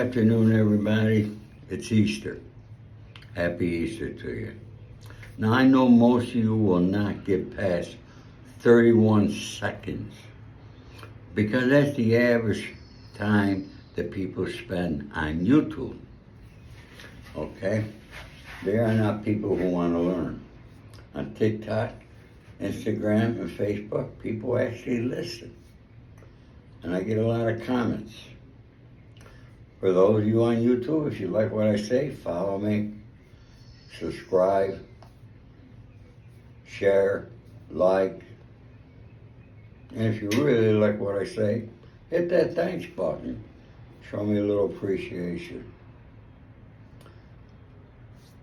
Afternoon, everybody. It's Easter. Happy Easter to you. Now, I know most of you will not get past 31 seconds because that's the average time that people spend on YouTube. Okay? They are not people who want to learn. On TikTok, Instagram, and Facebook, people actually listen. And I get a lot of comments. For those of you on YouTube, if you like what I say, follow me, subscribe, share, like. And if you really like what I say, hit that thanks button. Show me a little appreciation.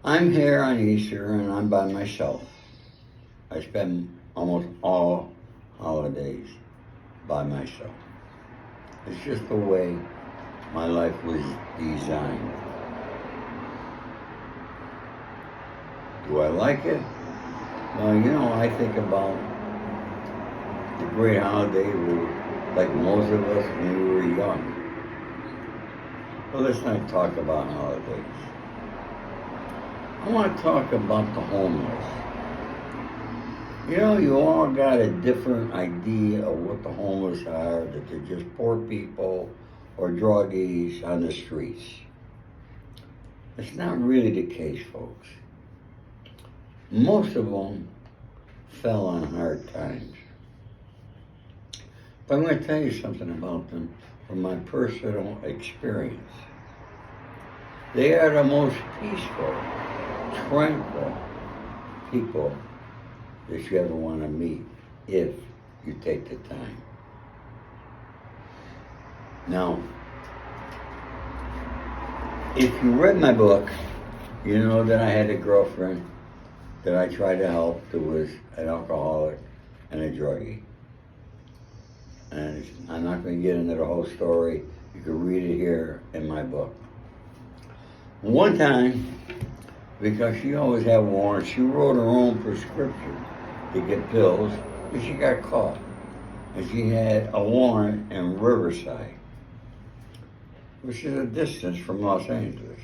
I'm here on Easter and I'm by myself. I spend almost all holidays by myself. It's just the way my life was designed. Do I like it? Well, I think about the great holiday like most of us when we were young. But let's not talk about holidays. I want to talk about the homeless. You all got a different idea of what the homeless are, that they're just poor people or druggies on the streets. It's not really the case, folks. Most of them fell on hard times. But I'm going to tell you something about them from my personal experience. They are the most peaceful, tranquil people that you ever want to meet if you take the time. Now, if you read my book, you know that I had a girlfriend that I tried to help that was an alcoholic and a druggie. And I'm not going to get into the whole story. You can read it here in my book. One time, because she always had warrants, she wrote her own prescription to get pills, and she got caught. And she had a warrant in Riverside, which is a distance from Los Angeles.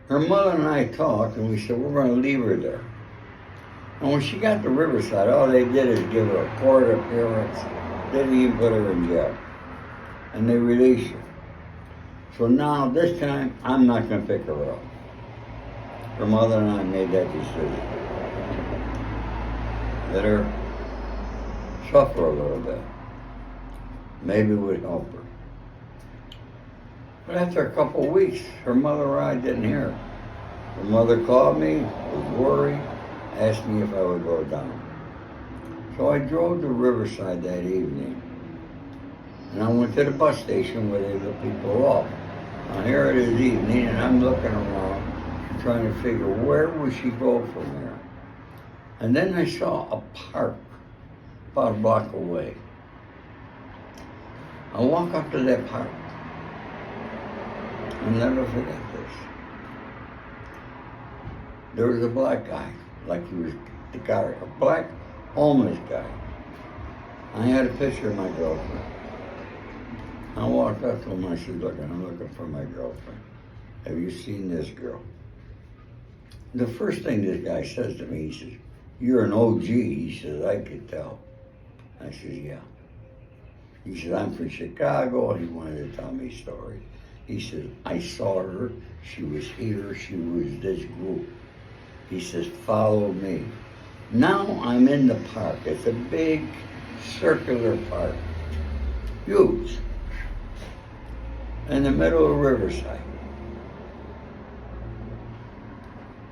Her mother and I talked, and we said, we're going to leave her there. And when she got to Riverside, all they did is give her a court appearance. They didn't even put her in jail. And they released her. So now, this time, I'm not going to pick her up. Her mother and I made that decision. Let her suffer a little bit. Maybe it would help her. But after a couple of weeks, her mother or I didn't hear her. Her mother called me, was worried, asked me if I would go down. So I drove to Riverside that evening. And I went to the bus station where they let people off. Now here it is evening, and I'm looking around, trying to figure where would she go from here. And then I saw a park about a block away. I walk up to that park. I'll never forget this. There was a black guy, like he was the guy, a black homeless guy. I had a picture of my girlfriend. I walked up to him, I said, look, I'm looking for my girlfriend. Have you seen this girl? The first thing this guy says to me, he says, you're an OG. He says, I could tell. I said, yeah. He said, I'm from Chicago, and he wanted to tell me stories. He said, I saw her, she was here, she was this group. He says, follow me. Now I'm in the park. It's a big circular park, huge, in the middle of Riverside.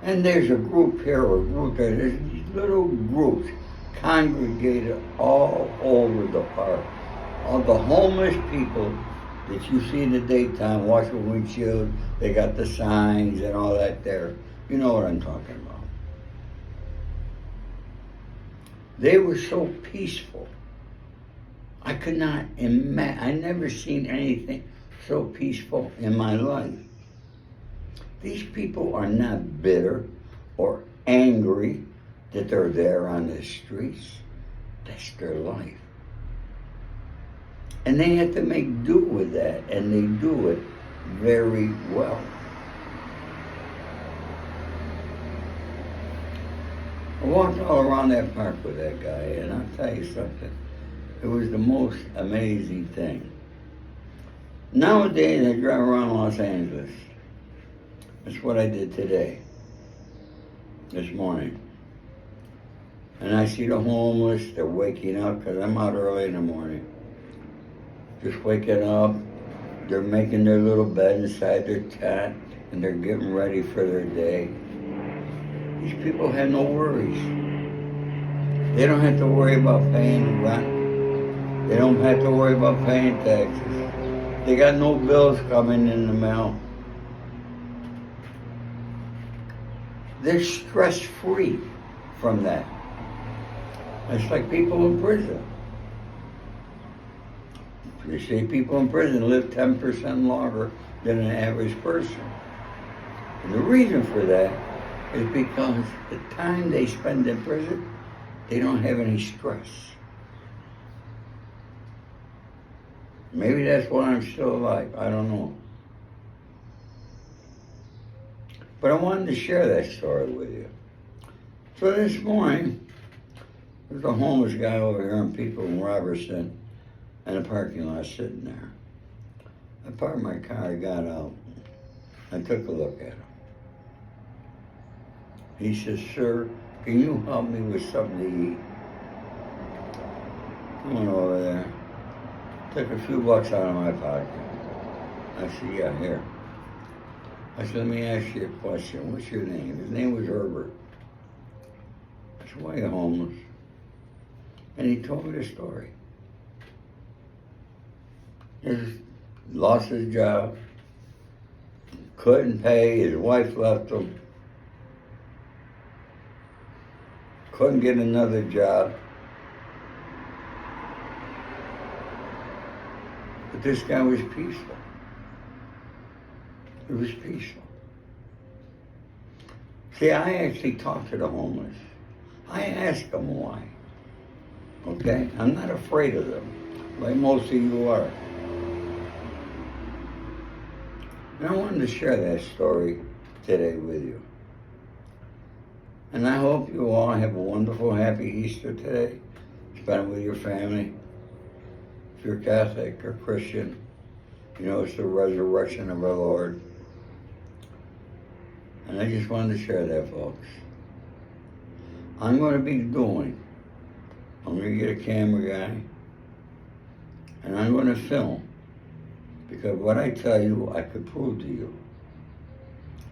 And there's a group here, a group there. There's these little groups congregated all over the park. All the homeless people that you see in the daytime, washing windshield, they got the signs and all that there. You know what I'm talking about. They were so peaceful. I could not imagine, I never seen anything so peaceful in my life. These people are not bitter or angry that they're there on the streets. That's their life. And they have to make do with that, and they do it very well. I walked all around that park with that guy, and I'll tell you something. It was the most amazing thing. Nowadays, I drive around Los Angeles. That's what I did today, this morning. And I see the homeless, they're waking up, because I'm out early in the morning. Just waking up, they're making their little bed inside their tent, and they're getting ready for their day. These people have no worries. They don't have to worry about paying rent. They don't have to worry about paying taxes. They got no bills coming in the mail. They're stress-free from that. It's like people in prison. You see, people in prison live 10% longer than an average person. And the reason for that is because the time they spend in prison, they don't have any stress. Maybe that's why I'm still alive. I don't know. But I wanted to share that story with you. So this morning, there's a homeless guy over here in People in Robertson in a parking lot sitting there. I parked my car, I got out, I took a look at him. He says, "Sir, can you help me with something to eat?" I went over there, took a few bucks out of my pocket. I said, "Yeah, here." I said, "Let me ask you a question. What's your name?" His name was Herbert. I said, "Why are you homeless?" And he told me the story. He lost his job, couldn't pay, his wife left him, couldn't get another job. But this guy was peaceful. It was peaceful. See, I actually talked to the homeless. I asked them why. Okay? I'm not afraid of them, like most of you are. And I wanted to share that story today with you. And I hope you all have a wonderful, happy Easter today. Spend it with your family. If you're Catholic or Christian, you know it's the resurrection of our Lord. And I just wanted to share that, folks. I'm going to be I'm going to get a camera guy, and I'm going to film. Because what I tell you, I could prove to you.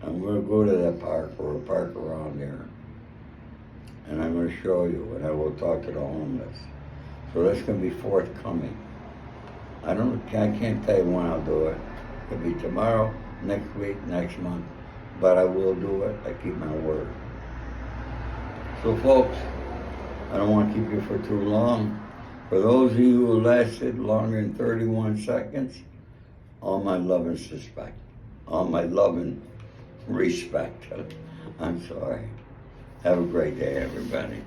I'm going to go to that park or a park around there, and I'm going to show you, and I will talk to the homeless. So that's going to be forthcoming. I can't tell you when I'll do it. It could be tomorrow, next week, next month, but I will do it. I keep my word. So folks, I don't want to keep you for too long. For those of you who lasted longer than 31 seconds, all my love and respect. All my love and respect. I'm sorry. Have a great day, everybody.